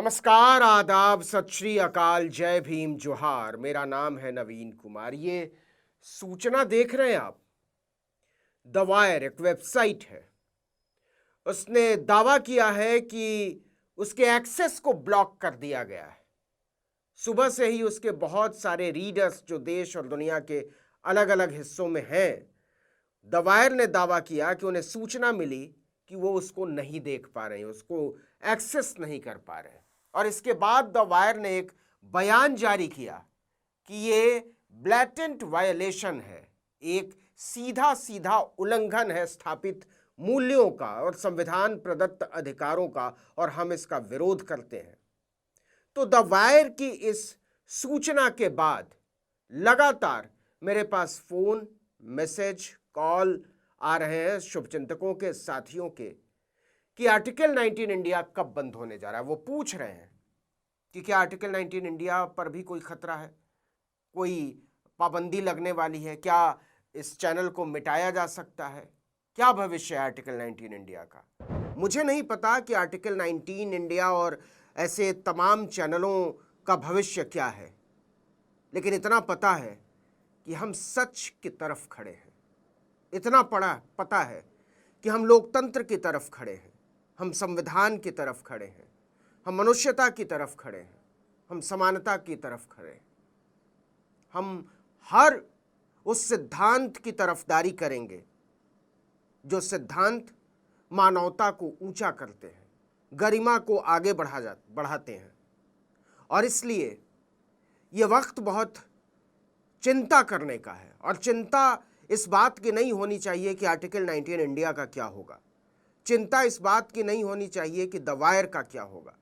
नमस्कार, आदाब, सत श्री अकाल, जय भीम, जोहार। मेरा नाम है नवीन कुमार। ये सूचना देख रहे हैं आप। द वायर एक वेबसाइट है। उसने दावा किया है कि उसके एक्सेस को ब्लॉक कर दिया गया है। सुबह से ही उसके बहुत सारे रीडर्स जो देश और दुनिया के अलग अलग हिस्सों में हैं, द वायर ने दावा किया कि उन्हें सूचना मिली कि वो उसको नहीं देख पा रहे हैं, उसको एक्सेस नहीं कर पा रहे हैं। और इसके बाद द वायर ने एक बयान जारी किया कि ये ब्लैटेंट वायलेशन है, एक सीधा सीधा उल्लंघन है स्थापित मूल्यों का और संविधान प्रदत्त अधिकारों का, और हम इसका विरोध करते हैं। तो द वायर की इस सूचना के बाद लगातार मेरे पास फोन, मैसेज, कॉल आ रहे हैं शुभचिंतकों के, साथियों के, कि आर्टिकल 19 इंडिया कब बंद होने जा रहा है। वो पूछ रहे हैं कि क्या आर्टिकल 19 इंडिया पर भी कोई खतरा है, कोई पाबंदी लगने वाली है, क्या इस चैनल को मिटाया जा सकता है, क्या भविष्य है आर्टिकल 19 इंडिया का। मुझे नहीं पता कि आर्टिकल 19 इंडिया और ऐसे तमाम चैनलों का भविष्य क्या है, लेकिन इतना पता है कि हम सच की तरफ खड़े हैं। इतना पता है कि हम लोकतंत्र की तरफ खड़े हैं, हम संविधान की तरफ खड़े हैं, हम मनुष्यता की तरफ खड़े हैं, हम समानता की तरफ खड़े हैं। हम हर उस सिद्धांत की तरफदारी करेंगे जो सिद्धांत मानवता को ऊंचा करते हैं, गरिमा को आगे बढ़ाते हैं। और इसलिए ये वक्त बहुत चिंता करने का है, और चिंता इस बात की नहीं होनी चाहिए कि आर्टिकल 19 इंडिया का क्या होगा। चिंता इस बात की नहीं होनी चाहिए कि द वायर का क्या होगा।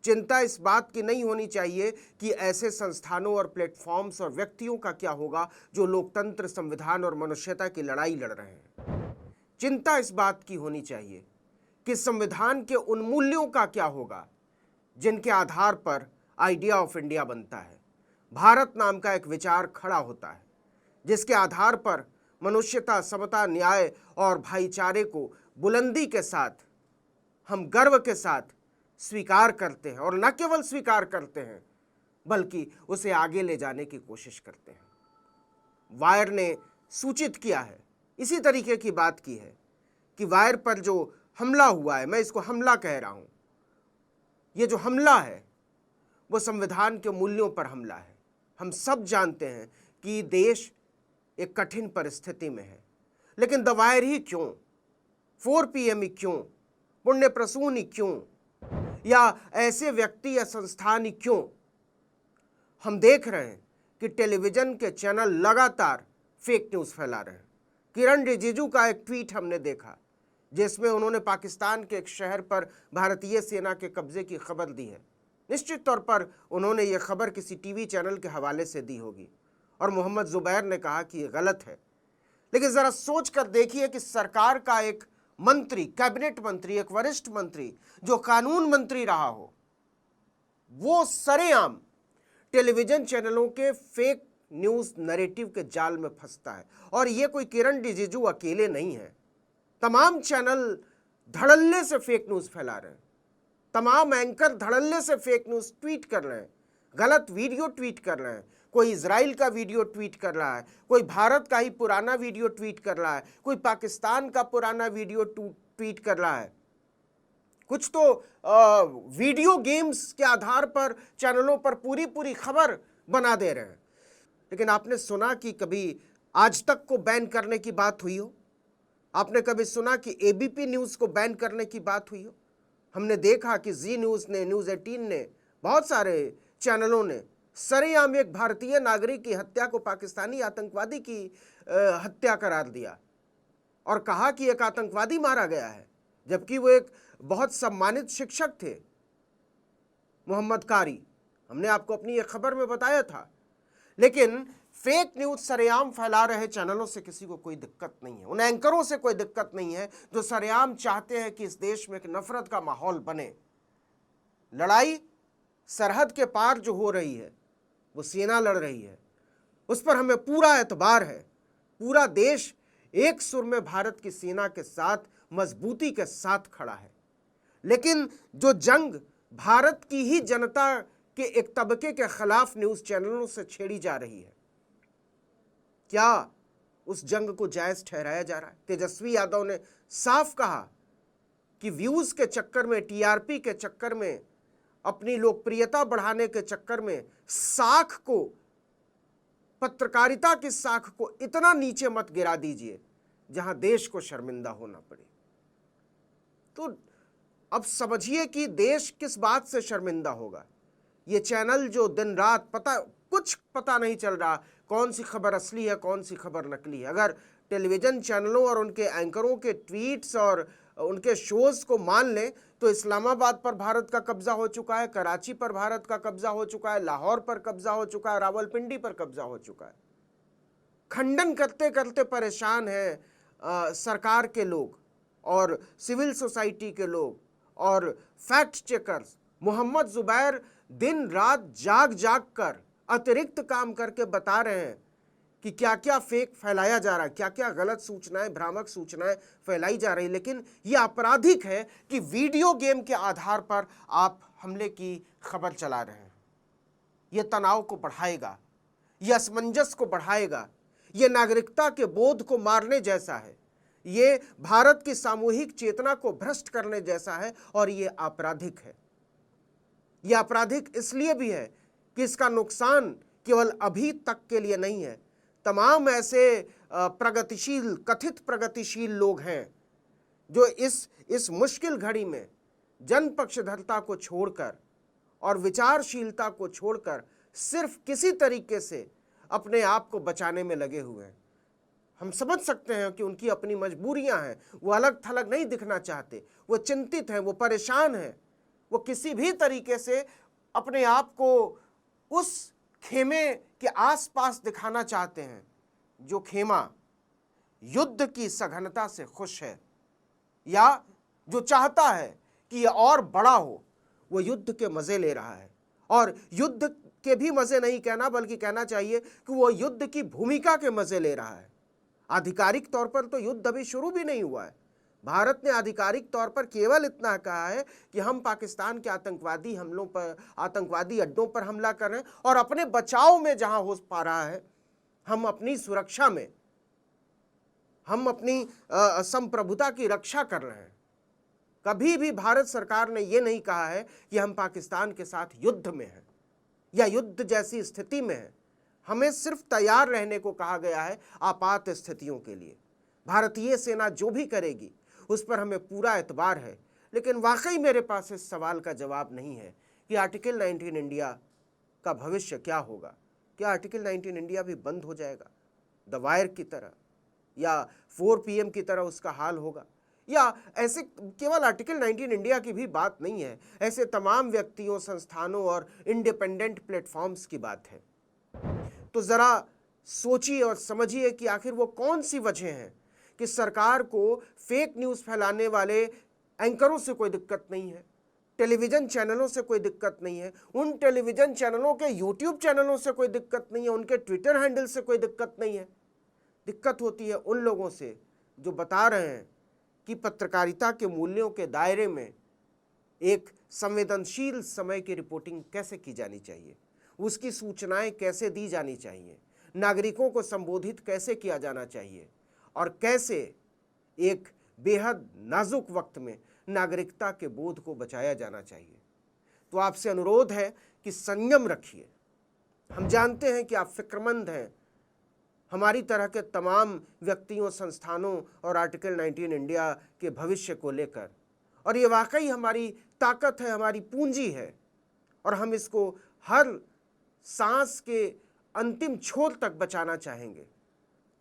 चिंता इस बात की नहीं होनी चाहिए कि ऐसे संस्थानों और प्लेटफॉर्म्स और व्यक्तियों का क्या होगा जो लोकतंत्र, संविधान और मनुष्यता की लड़ाई लड़ रहे हैं। चिंता इस बात की होनी चाहिए कि संविधान के उन मूल्यों का क्या होगा जिनके आधार पर आइडिया ऑफ इंडिया बनता है, भारत नाम का एक विचार खड़ा होता है, जिसके आधार पर मनुष्यता, समता, न्याय और भाईचारे को बुलंदी के साथ, हम गर्व के साथ स्वीकार करते हैं, और न केवल स्वीकार करते हैं बल्कि उसे आगे ले जाने की कोशिश करते हैं। वायर ने सूचित किया है, इसी तरीके की बात की है कि वायर पर जो हमला हुआ है, मैं इसको हमला कह रहा हूं, ये जो हमला है वो संविधान के मूल्यों पर हमला है। हम सब जानते हैं कि देश एक कठिन परिस्थिति में है, लेकिन द वायर ही क्यों, 4 PM ही क्यों, पुण्य प्रसून ही क्यों, या ऐसे व्यक्ति या संस्थान ही क्यों। हम देख रहे हैं कि टेलीविजन के चैनल लगातार फेक न्यूज़ फैला रहे हैं। किरण रिजिजू का एक ट्वीट हमने देखा जिसमें उन्होंने पाकिस्तान के एक शहर पर भारतीय सेना के कब्जे की खबर दी है। निश्चित तौर पर उन्होंने ये खबर किसी टीवी चैनल के हवाले से दी होगी, और मोहम्मद जुबैर ने कहा कि ये गलत है। लेकिन ज़रा सोच कर देखिए कि सरकार का एक मंत्री, कैबिनेट मंत्री, एक वरिष्ठ मंत्री जो कानून मंत्री रहा हो, वो सरेआम टेलीविजन चैनलों के फेक न्यूज़ नैरेटिव के जाल में फंसता है। और ये कोई किरण रिजिजू अकेले नहीं है, तमाम चैनल धड़ल्ले से फेक न्यूज़ फैला रहे हैं, तमाम एंकर धड़ल्ले से फेक न्यूज़ ट्वीट कर रहे हैं, गलत वीडियो ट्वीट कर रहे हैं। कोई इजराइल का वीडियो ट्वीट कर रहा है, कोई भारत का ही पुराना वीडियो ट्वीट कर रहा है, कोई पाकिस्तान का पुराना वीडियो ट्वीट कर रहा है, कुछ तो वीडियो गेम्स के आधार पर चैनलों पर पूरी पूरी खबर बना दे रहे हैं। लेकिन आपने सुना कि कभी आज तक को बैन करने की बात हुई हो? आपने कभी सुना कि ABP न्यूज़ को बैन करने की बात हुई हो? हमने देखा कि जी न्यूज़ ने, न्यूज़ 18 ने, बहुत सारे चैनलों ने सरेआम एक भारतीय नागरिक की हत्या को पाकिस्तानी आतंकवादी की हत्या करार दिया और कहा कि एक आतंकवादी मारा गया है, जबकि वो एक बहुत सम्मानित शिक्षक थे, मोहम्मद कारी। हमने आपको अपनी एक खबर में बताया था। लेकिन फेक न्यूज़ सरेआम फैला रहे चैनलों से किसी को कोई दिक्कत नहीं है, उन एंकरों से कोई दिक्कत नहीं है जो सरेआम चाहते हैं कि इस देश में एक नफरत का माहौल बने। लड़ाई सरहद के पार जो हो रही है, वो सेना लड़ रही है, उस पर हमें पूरा एतबार है। पूरा देश एक सुर में भारत की सेना के साथ मजबूती के साथ खड़ा है। लेकिन जो जंग भारत की ही जनता के एक तबके के खिलाफ न्यूज चैनलों से छेड़ी जा रही है। क्या उस जंग को जायज ठहराया जा रहा है? तेजस्वी यादव ने साफ कहा कि व्यूज के चक्कर में, टीआरपी के चक्कर में, अपनी लोकप्रियता बढ़ाने के चक्कर में साख को, पत्रकारिता की साख को इतना नीचे मत गिरा दीजिए जहां देश को शर्मिंदा होना पड़े। तो अब समझिए कि देश किस बात से शर्मिंदा होगा। ये चैनल जो दिन रात कुछ पता नहीं चल रहा कौन सी खबर असली है, कौन सी खबर नकली है। अगर टेलीविजन चैनलों और उनके एंकरों के ट्वीट्स और उनके शोज को मान लें तो इस्लामाबाद पर भारत का कब्जा हो चुका है, कराची पर भारत का कब्जा हो चुका है, लाहौर पर कब्जा हो चुका है, रावलपिंडी पर कब्जा हो चुका है। खंडन करते करते परेशान हैं सरकार के लोग और सिविल सोसाइटी के लोग और फैक्ट चेकर्स। मोहम्मद जुबैर दिन रात जाग जाग कर अतिरिक्त काम करके बता रहे हैं कि क्या क्या फेक फैलाया जा रहा है, क्या क्या गलत सूचनाएं, भ्रामक सूचनाएं फैलाई जा रही। लेकिन यह आपराधिक है कि वीडियो गेम के आधार पर आप हमले की खबर चला रहे हैं। यह तनाव को बढ़ाएगा, यह असमंजस को बढ़ाएगा, यह नागरिकता के बोध को मारने जैसा है, ये भारत की सामूहिक चेतना को भ्रष्ट करने जैसा है और ये आपराधिक है। यह आपराधिक इसलिए भी है कि इसका नुकसान केवल अभी तक के लिए नहीं है। तमाम ऐसे प्रगतिशील, कथित प्रगतिशील लोग हैं जो इस मुश्किल घड़ी में जन पक्षधरता को छोड़कर और विचारशीलता को छोड़कर सिर्फ किसी तरीके से अपने आप को बचाने में लगे हुए हैं। हम समझ सकते हैं कि उनकी अपनी मजबूरियां हैं, वो अलग थलग नहीं दिखना चाहते, वो चिंतित हैं, वो परेशान हैं, वो किसी भी तरीके से अपने आप को उस खेमे के आसपास दिखाना चाहते हैं जो खेमा युद्ध की सघनता से खुश है या जो चाहता है कि यह और बड़ा हो। वो युद्ध के मजे ले रहा है और युद्ध के भी मजे नहीं कहना बल्कि कहना चाहिए कि वो युद्ध की भूमिका के मजे ले रहा है। आधिकारिक तौर पर तो युद्ध अभी शुरू भी नहीं हुआ है। भारत ने आधिकारिक तौर पर केवल इतना कहा है कि हम पाकिस्तान के आतंकवादी हमलों पर, आतंकवादी अड्डों पर हमला कर रहे हैं और अपने बचाव में जहां हो पा रहा है, हम अपनी सुरक्षा में, हम अपनी संप्रभुता की रक्षा कर रहे हैं। कभी भी भारत सरकार ने यह नहीं कहा है कि हम पाकिस्तान के साथ युद्ध में हैं या युद्ध जैसी स्थिति में हैं। हमें सिर्फ तैयार रहने को कहा गया है आपात स्थितियों के लिए। भारतीय सेना जो भी करेगी उस पर हमें पूरा एतबार है। लेकिन वाकई मेरे पास इस सवाल का जवाब नहीं है कि आर्टिकल 19 इंडिया का भविष्य क्या होगा। क्या आर्टिकल 19 इंडिया भी बंद हो जाएगा द वायर की तरह, या 4 PM की तरह उसका हाल होगा? या ऐसे केवल आर्टिकल 19 इंडिया की भी बात नहीं है, ऐसे तमाम व्यक्तियों, संस्थानों और इंडिपेंडेंट प्लेटफॉर्म्स की बात है। तो जरा सोचिए और समझिए कि आखिर वो कौन सी वजह है कि सरकार को फेक न्यूज़ फैलाने वाले एंकरों से कोई दिक्कत नहीं है, टेलीविज़न चैनलों से कोई दिक्कत नहीं है, उन टेलीविज़न चैनलों के यूट्यूब चैनलों से कोई दिक्कत नहीं है, उनके ट्विटर हैंडल से कोई दिक्कत नहीं है। दिक्कत होती है उन लोगों से जो बता रहे हैं कि पत्रकारिता के मूल्यों के दायरे में एक संवेदनशील समय की रिपोर्टिंग कैसे की जानी चाहिए, उसकी सूचनाएं कैसे दी जानी चाहिए, नागरिकों को संबोधित कैसे किया जाना चाहिए और कैसे एक बेहद नाजुक वक्त में नागरिकता के बोध को बचाया जाना चाहिए। तो आपसे अनुरोध है कि संयम रखिए। हम जानते हैं कि आप फिक्रमंद हैं हमारी तरह के तमाम व्यक्तियों, संस्थानों और आर्टिकल 19 इंडिया के भविष्य को लेकर, और ये वाकई हमारी ताकत है, हमारी पूंजी है और हम इसको हर सांस के अंतिम छोर तक बचाना चाहेंगे।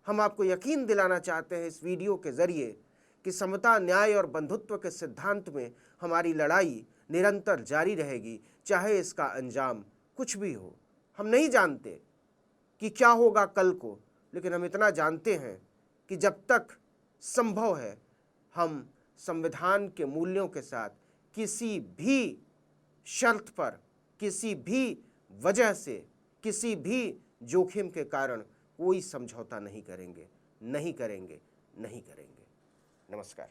हम आपको यकीन दिलाना चाहते हैं इस वीडियो के ज़रिए कि समता, न्याय और बंधुत्व के सिद्धांत में हमारी लड़ाई निरंतर जारी रहेगी, चाहे इसका अंजाम कुछ भी हो। हम नहीं जानते कि क्या होगा कल को, लेकिन हम इतना जानते हैं कि जब तक संभव है हम संविधान के मूल्यों के साथ किसी भी शर्त पर, किसी भी वजह से, किसी भी जोखिम के कारण कोई समझौता नहीं करेंगे, नहीं करेंगे, नहीं करेंगे। नमस्कार।